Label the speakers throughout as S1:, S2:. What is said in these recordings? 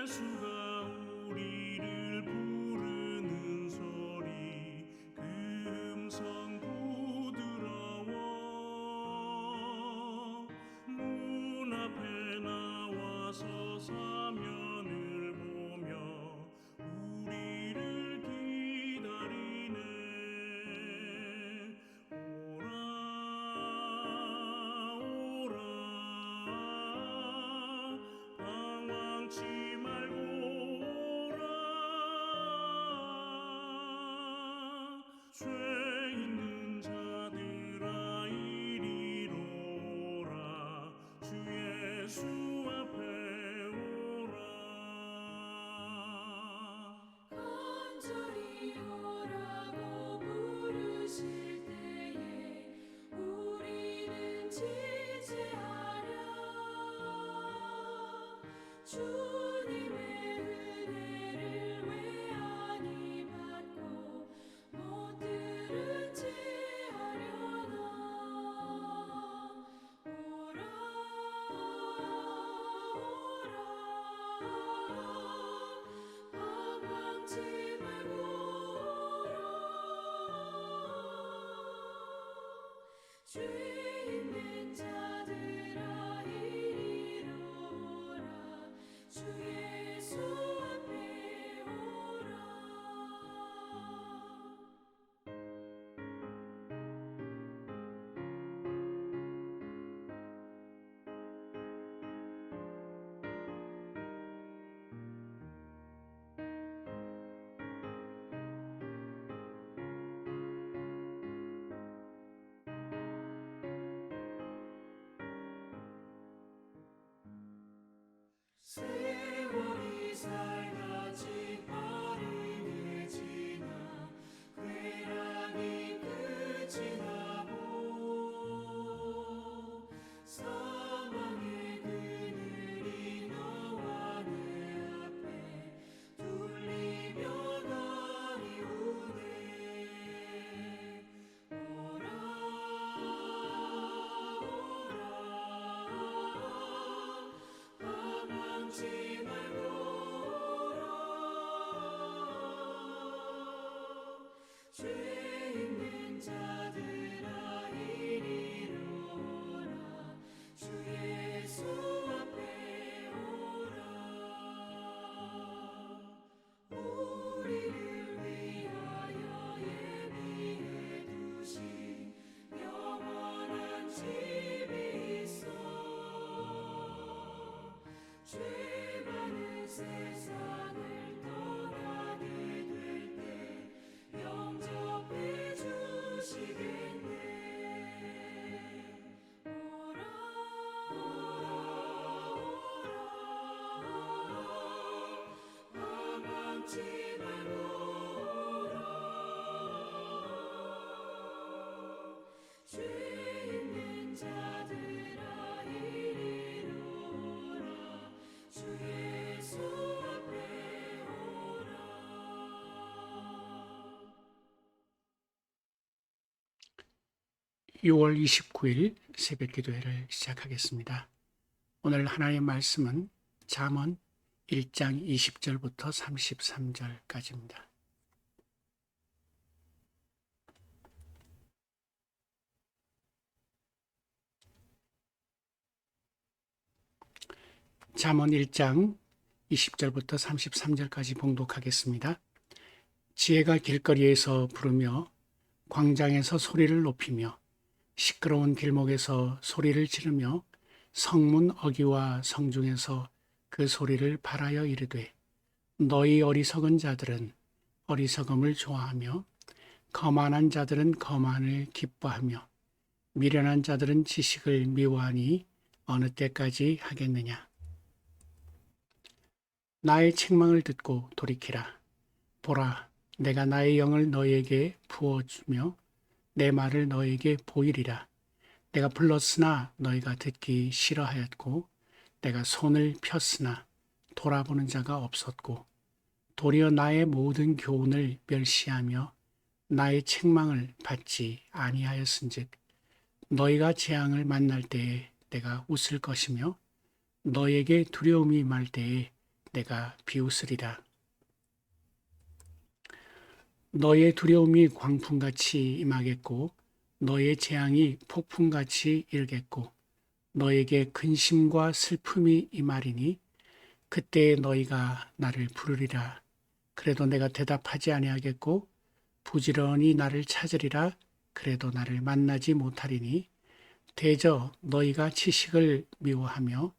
S1: 예수가 우리를 부르는 소리 그 음성 부드러워 문 앞에 나와서 사면을 보며 우리를 기다리네 오라 오라 방황치 말고 오라 죄 있는 자들아 이리로 오라 주 예수 앞에 오라
S2: 간절히 오라고 부르실 때에 우리는 지체하랴 주님의 은혜를 왜 아니 받고 못 들은 채 하려나 오라 오라 방황치 말고 오라 죄 있는 자들아 이리로 오라 주 예수 앞에 오라 세월이 살같이 빠르게 지나 쾌락이 끝이 나고 사망의 그늘이 너와 내 앞에 둘리며 가리우네 오라 오라 방황치 말고 오라 죄 있는 자들아 이리로 오라 주 예수 앞에 오라 우리를 위하여 예비해 두신 영원한 집이 있어 죄 많은 세상을 떠나게 될 때 영접해 주시겠네 오라 오라 오라 방황치 말고 오라 죄 있는 자들아 이리로 오라 주 예수 앞에 오라
S3: 6월 29일 새벽기도회를 시작하겠습니다. 오늘 하나님의 말씀은 잠언 1장 20절부터 33절까지입니다. 잠언 1장 20절부터 33절까지 봉독하겠습니다. 지혜가 길거리에서 부르며 광장에서 소리를 높이며 시끄러운 길목에서 소리를 지르며 성문 어귀와 성중에서 그 소리를 발하여 이르되 너희 어리석은 자들은 어리석음을 좋아하며 거만한 자들은 거만을 기뻐하며 미련한 자들은 지식을 미워하니 어느 때까지 하겠느냐. 나의 책망을 듣고 돌이키라. 보라, 내가 나의 영을 너희에게 부어주며 내 말을 너희에게 보이리라. 내가 불렀으나 너희가 듣기 싫어하였고 내가 손을 폈으나 돌아보는 자가 없었고 도리어 나의 모든 교훈을 멸시하며 나의 책망을 받지 아니하였은즉 너희가 재앙을 만날 때에 내가 웃을 것이며 너희에게 두려움이 임할 때에 내가 비웃으리라. 너의 두려움이 광풍같이 임하겠고 너의 재앙이 폭풍같이 일겠고 너에게 근심과 슬픔이 임하리니 그때 너희가 나를 부르리라. 그래도 내가 대답하지 아니하겠고 부지런히 나를 찾으리라. 그래도 나를 만나지 못하리니 대저 너희가 지식을 미워하며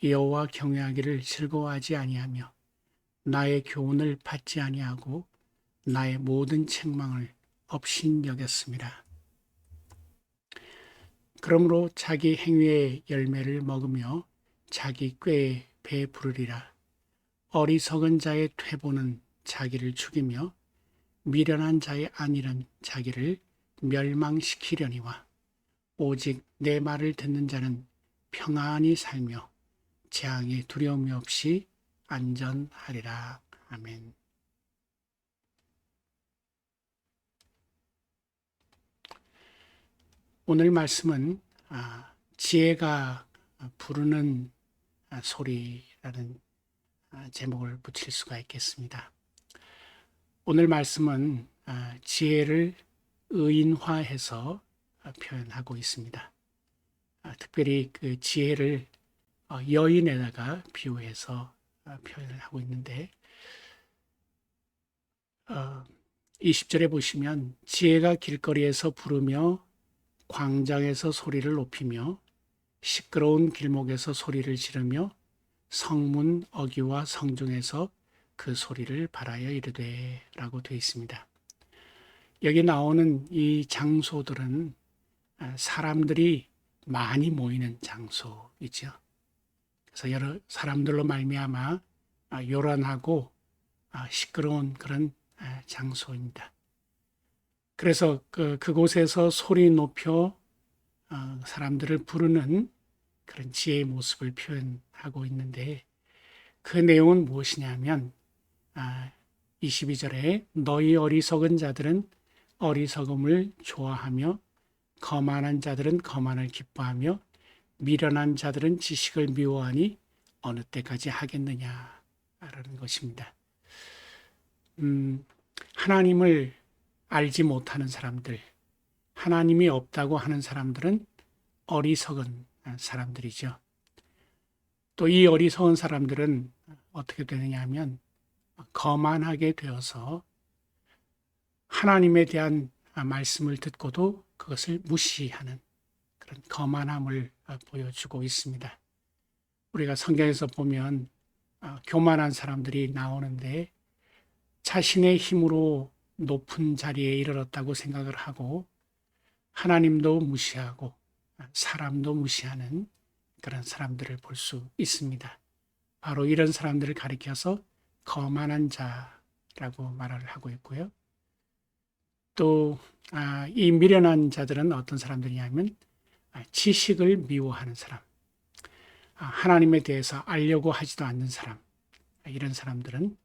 S3: 여호와 경외하기를 즐거워하지 아니하며 나의 교훈을 받지 아니하고 나의 모든 책망을 업신여겼습니다. 그러므로 자기 행위의 열매를 먹으며 자기 꾀에 배부르리라. 어리석은 자의 퇴보는 자기를 죽이며 미련한 자의 안일은 자기를 멸망시키려니와 오직 내 말을 듣는 자는 평안히 살며 재앙에 두려움이 없이 안전하리라. 아멘. 오늘 말씀은 지혜가 부르는 소리라는 제목을 붙일 수가 있겠습니다. 오늘 말씀은 지혜를 의인화해서 표현하고 있습니다. 특별히 그 지혜를 여인에다가 비유해서 표현을 하고 있는데 20절에 보시면 지혜가 길거리에서 부르며 광장에서 소리를 높이며 시끄러운 길목에서 소리를 지르며 성문 어귀와 성중에서 그 소리를 발하여 이르되 라고 되어 있습니다. 여기 나오는 이 장소들은 사람들이 많이 모이는 장소이죠. 그래서 여러 사람들로 말미암아 요란하고 시끄러운 그런 장소입니다. 그래서 그곳에서 소리 높여 사람들을 부르는 그런 지혜의 모습을 표현하고 있는데 그 내용은 무엇이냐면 22절에 너희 어리석은 자들은 어리석음을 좋아하며 거만한 자들은 거만을 기뻐하며 미련한 자들은 지식을 미워하니 어느 때까지 하겠느냐라는 것입니다. 하나님을 알지 못하는 사람들, 하나님이 없다고 하는 사람들은 어리석은 사람들이죠. 또 이 어리석은 사람들은 어떻게 되느냐 하면 거만하게 되어서 하나님에 대한 말씀을 듣고도 그것을 무시하는 그런 거만함을 보여주고 있습니다. 우리가 성경에서 보면 교만한 사람들이 나오는데 자신의 힘으로 높은 자리에 이르렀다고 생각을 하고 하나님도 무시하고 사람도 무시하는 그런 사람들을 볼 수 있습니다. 바로 이런 사람들을 가리켜서 거만한 자라고 말을 하고 있고요. 또 이 미련한 자들은 어떤 사람들이냐면 지식을 미워하는 사람, 하나님에 대해서 알려고 하지도 않는 사람, 이런 사람들은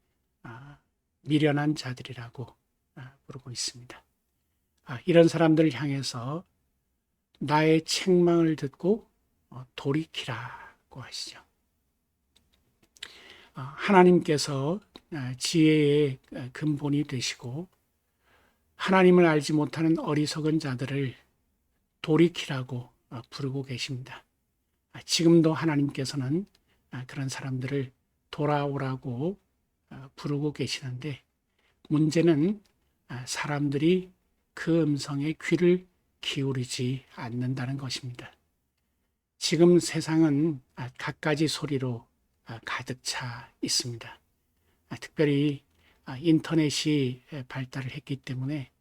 S3: 미련한 자들이라고 부르고 있습니다. 이런 사람들을 향해서 나의 책망을 듣고 돌이키라고 하시죠. 하나님께서 지혜의 근본이 되시고 하나님을 알지 못하는 어리석은 자들을 돌이키라고 부르고 계십니다. 지금도 하나님께서는 그런 사람들을 돌아오라고 부르고 계시는데 문제는 사람들이 그 음성에 귀를 기울이지 않는다는 것입니다. 지금 세상은 갖가지 소리로 가득 차 있습니다. 특별히 인터넷이 발달을 했기 때문에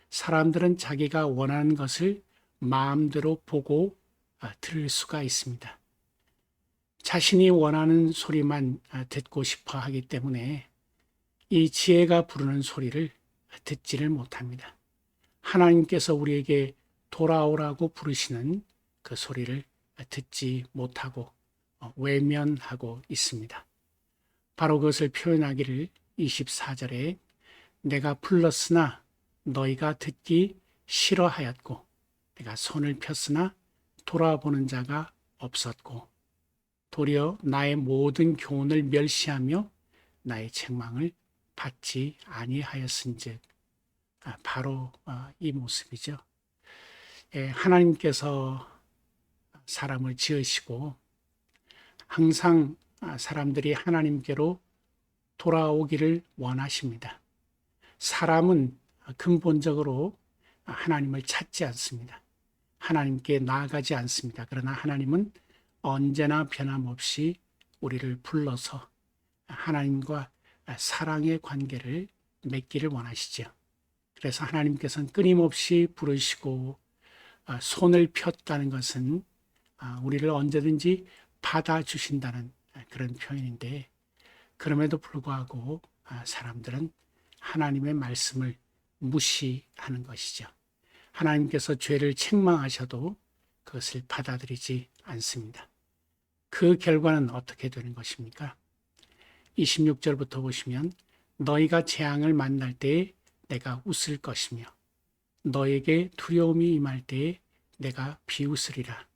S3: 사람들은 자기가 원하는 것을 마음대로 보고 들을 수가 있습니다. 자신이 원하는 소리만 듣고 싶어 하기 때문에 이 지혜가 부르는 소리를 듣지를 못합니다. 하나님께서 우리에게 돌아오라고 부르시는 그 소리를 듣지 못하고 외면하고 있습니다. 바로 그것을 표현하기를 24절에 내가 불렀으나 너희가 듣기 싫어하였고 내가 손을 폈으나 돌아보는 자가 없었고 도리어 나의 모든 교훈을 멸시하며 나의 책망을 받지 아니하였은즉, 바로 이 모습이죠. 하나님께서 사람을 지으시고 항상 사람들이 하나님께로 돌아오기를 원하십니다. 사람은 근본적으로 하나님을 찾지 않습니다. 하나님께 나아가지 않습니다. 그러나 하나님은 언제나 변함없이 우리를 불러서 하나님과 사랑의 관계를 맺기를 원하시죠. 그래서 하나님께서는 끊임없이 부르시고 손을 폈다는 것은 우리를 언제든지 받아주신다는 그런 표현인데, 그럼에도 불구하고 사람들은 하나님의 말씀을 무시하는 것이죠. 하나님께서 죄를 책망하셔도 그것을 받아들이지 않습니다. 그 결과는 어떻게 되는 것입니까? 26절부터 보시면 너희가 재앙을 만날 때에 내가 웃을 것이며 너에게 두려움이 임할 때에 내가 비웃으리라.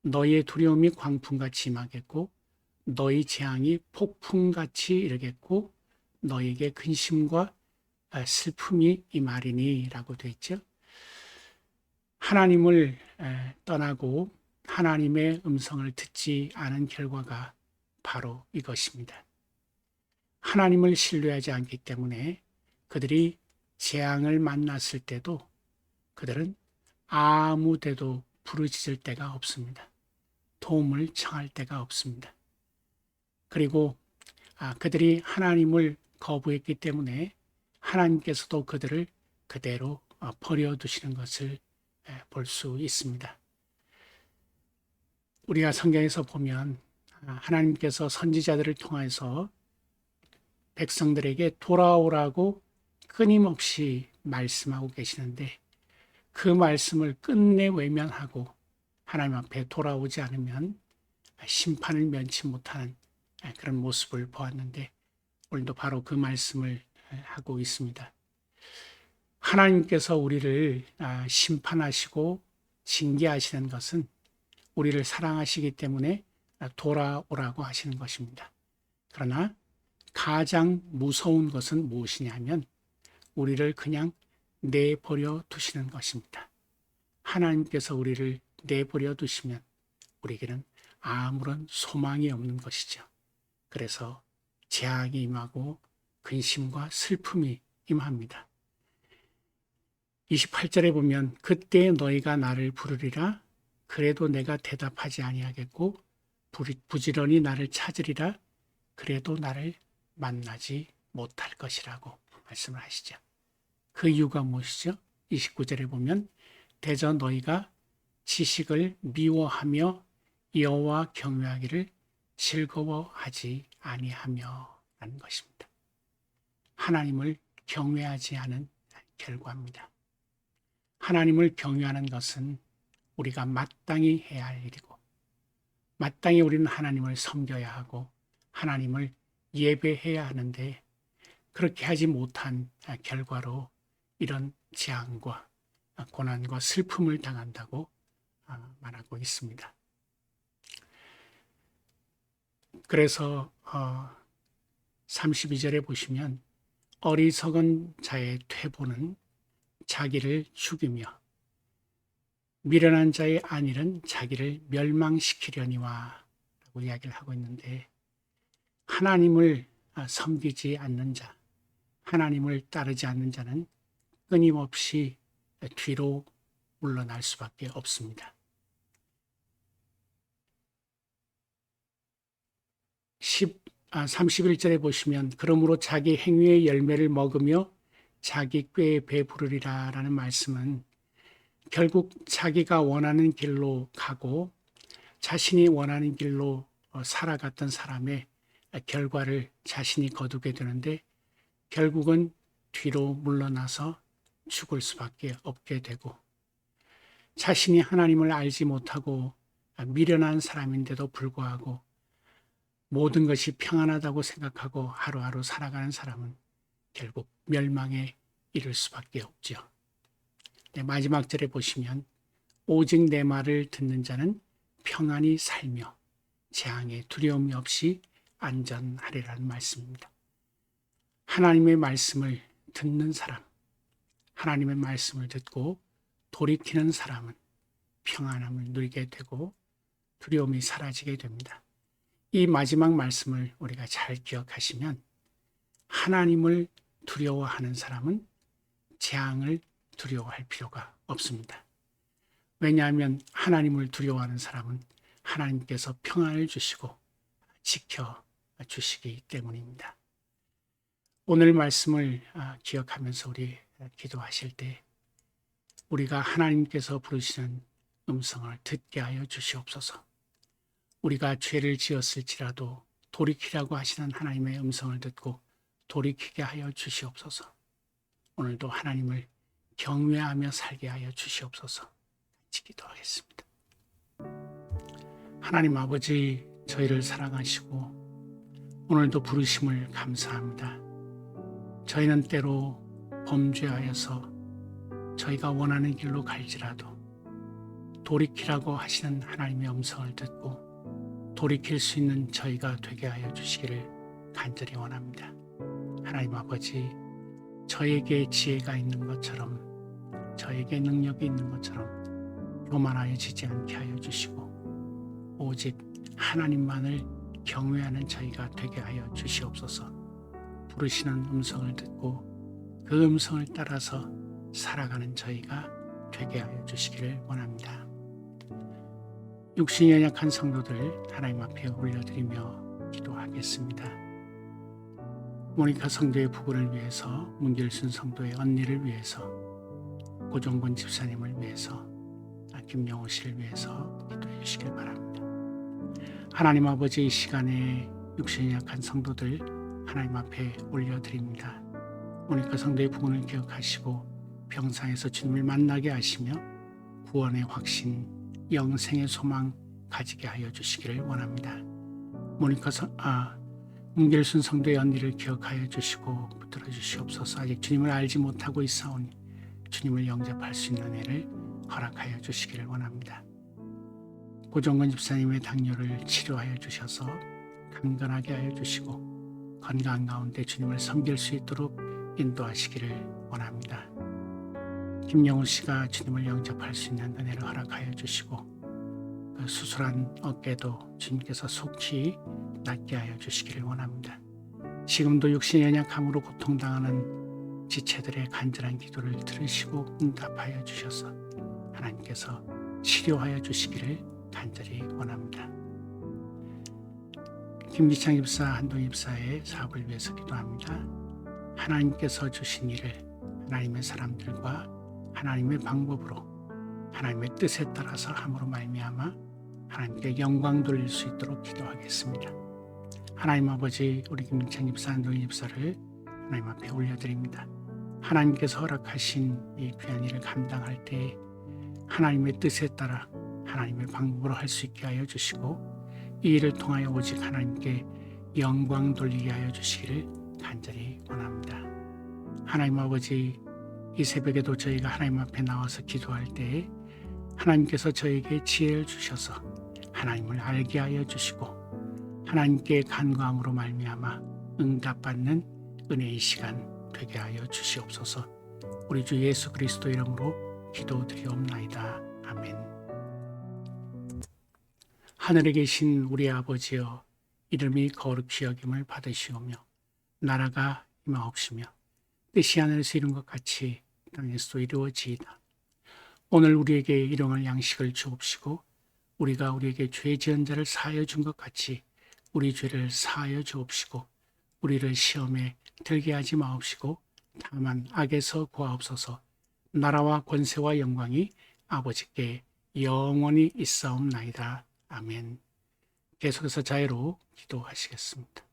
S3: 너희의 두려움이 광풍같이 임하겠고 너희 재앙이 폭풍같이 이르겠고 너희에게 근심과 슬픔이 임하리니 라고 되어 있죠. 하나님을 떠나고 하나님의 음성을 듣지 않은 결과가 바로 이것입니다. 하나님을 신뢰하지 않기 때문에 그들이 재앙을 만났을 때도 그들은 아무 데도 부르짖을 데가 없습니다. 도움을 청할 데가 없습니다. 그리고 그들이 하나님을 거부했기 때문에 하나님께서도 그들을 그대로 버려두시는 것을 볼 수 있습니다. 우리가 성경에서 보면 하나님께서 선지자들을 통해서 백성들에게 돌아오라고 끊임없이 말씀하고 계시는데, 그 말씀을 끝내 외면하고 하나님 앞에 돌아오지 않으면 심판을 면치 못하는 그런 모습을 보았는데, 오늘도 바로 그 말씀을 하고 있습니다. 하나님께서 우리를 심판하시고 징계하시는 것은 우리를 사랑하시기 때문에 돌아오라고 하시는 것입니다. 그러나 가장 무서운 것은 무엇이냐면 우리를 그냥 내버려 두시는 것입니다. 하나님께서 우리를 내버려 두시면 우리에게는 아무런 소망이 없는 것이죠. 그래서 재앙이 임하고 근심과 슬픔이 임합니다. 28절에 보면 그때 너희가 나를 부르리라. 그래도 내가 대답하지 아니하겠고 부지런히 나를 찾으리라. 그래도 나를 만나지 못할 것이라고 말씀을 하시죠. 그 이유가 무엇이죠? 29절에 보면 대저 너희가 지식을 미워하며 여호와 경외하기를 즐거워하지 아니하며 라는 것입니다. 하나님을 경외하지 않은 결과입니다. 하나님을 경외하는 것은 우리가 마땅히 해야 할 일이고, 마땅히 우리는 하나님을 섬겨야 하고 하나님을 예배해야 하는데, 그렇게 하지 못한 결과로 이런 재앙과 고난과 슬픔을 당한다고 말하고 있습니다. 그래서 32절에 보시면 어리석은 자의 퇴보는 자기를 죽이며 미련한 자의 안일은 자기를 멸망시키려니와 라고 이야기를 하고 있는데, 하나님을 섬기지 않는 자, 하나님을 따르지 않는 자는 끊임없이 뒤로 물러날 수밖에 없습니다. 31절에 보시면 그러므로 자기 행위의 열매를 먹으며 자기 꾀에 배부르리라 라는 말씀은 결국 자기가 원하는 길로 가고 자신이 원하는 길로 살아갔던 사람의 결과를 자신이 거두게 되는데, 결국은 뒤로 물러나서 죽을 수밖에 없게 되고, 자신이 하나님을 알지 못하고 미련한 사람인데도 불구하고 모든 것이 평안하다고 생각하고 하루하루 살아가는 사람은 결국 멸망에 이를 수밖에 없죠. 마지막 절에 보시면 오직 내 말을 듣는 자는 평안히 살며 재앙에 두려움이 없이 안전하리라는 말씀입니다. 하나님의 말씀을 듣는 사람, 하나님의 말씀을 듣고 돌이키는 사람은 평안함을 누리게 되고 두려움이 사라지게 됩니다. 이 마지막 말씀을 우리가 잘 기억하시면 하나님을 두려워하는 사람은 재앙을 두려워할 필요가 없습니다. 왜냐하면 하나님을 두려워하는 사람은 하나님께서 평안을 주시고 지켜 주시기 때문입니다. 오늘 말씀을 기억하면서 우리 기도하실 때 우리가 하나님께서 부르시는 음성을 듣게 하여 주시옵소서. 우리가 죄를 지었을지라도 돌이키라고 하시는 하나님의 음성을 듣고 돌이키게 하여 주시옵소서. 오늘도 하나님을 경외하며 살게 하여 주시옵소서. 같이 기도하겠습니다. 하나님 아버지, 저희를 사랑하시고 오늘도 부르심을 감사합니다. 저희는 때로 범죄하여서 저희가 원하는 길로 갈지라도 돌이키라고 하시는 하나님의 음성을 듣고 돌이킬 수 있는 저희가 되게 하여 주시기를 간절히 원합니다. 하나님 아버지, 저에게 지혜가 있는 것처럼 저에게 능력이 있는 것처럼 교만하여지지 않게 하여 주시고 오직 하나님만을 경외하는 저희가 되게 하여 주시옵소서. 부르시는 음성을 듣고 그 음성을 따라서 살아가는 저희가 되게 하여 주시기를 원합니다. 육신이 연약한 성도들 하나님 앞에 올려드리며 기도하겠습니다. 모니카 성도의 부부를 위해서, 문길순 성도의 언니를 위해서, 고종권 집사님을 위해서, 김영호 씨를 위해서 기도해 주시길 바랍니다. 하나님 아버지, 이 시간에 육신이 약한 성도들 하나님 앞에 올려드립니다. 모니카 성도의 부분을 기억하시고 병상에서 주님을 만나게 하시며 구원의 확신, 영생의 소망 가지게 하여 주시기를 원합니다. 문길순 성도의 언니를 기억하여 주시고 붙들어 주시옵소서. 아직 주님을 알지 못하고 있사오니 주님을 영접할 수 있는 은혜를 허락하여 주시기를 원합니다. 고종건 집사님의 당뇨를 치료하여 주셔서 강건하게 하여 주시고 건강 가운데 주님을 섬길 수 있도록 인도하시기를 원합니다. 김영우 씨가 주님을 영접할 수 있는 은혜를 허락하여 주시고 그 수술한 어깨도 주님께서 속히 낫게 하여 주시기를 원합니다. 지금도 육신의 연약함으로 고통당하는 지체들의 간절한 기도를 들으시고 응답하여 주셔서 하나님께서 치료하여 주시기를 간절히 원합니다. 김기창 집사, 한동 집사의 사업을 위해서 기도합니다. 하나님께서 주신 일을 하나님의 사람들과 하나님의 방법으로 하나님의 뜻에 따라서 함으로 말미암아 하나님께 영광 돌릴 수 있도록 기도하겠습니다. 하나님 아버지, 우리 김기창 집사, 한동 집사를 하나님 앞에 올려드립니다. 하나님께서 허락하신 이 귀한 일을 감당할 때 하나님의 뜻에 따라 하나님의 방법으로 할 수 있게 하여 주시고 이 일을 통하여 오직 하나님께 영광 돌리게 하여 주시기를 간절히 원합니다. 하나님 아버지, 이 새벽에도 저희가 하나님 앞에 나와서 기도할 때에 하나님께서 저에게 지혜를 주셔서 하나님을 알게 하여 주시고 하나님께 간구함으로 말미암아 응답받는 은혜의 시간 되게 하여 주시옵소서. 우리 주 예수 그리스도 이름으로 기도드리옵나이다. 아멘. 하늘에 계신 우리 아버지여, 이름이 거룩히 여김을 받으시오며 나라가 임하옵시며 뜻이 하늘에서 이룬 것 같이 땅에서도 이루어지이다. 오늘 우리에게 일용할 양식을 주옵시고 우리가 우리에게 죄 지은 자를 사하여 준 것 같이 우리 죄를 사하여 주옵시고 우리를 시험에 들게 하지 마옵시고 다만 악에서 구하옵소서. 나라와 권세와 영광이 아버지께 영원히 있사옵나이다. 아멘. 계속해서 자유로 기도하시겠습니다.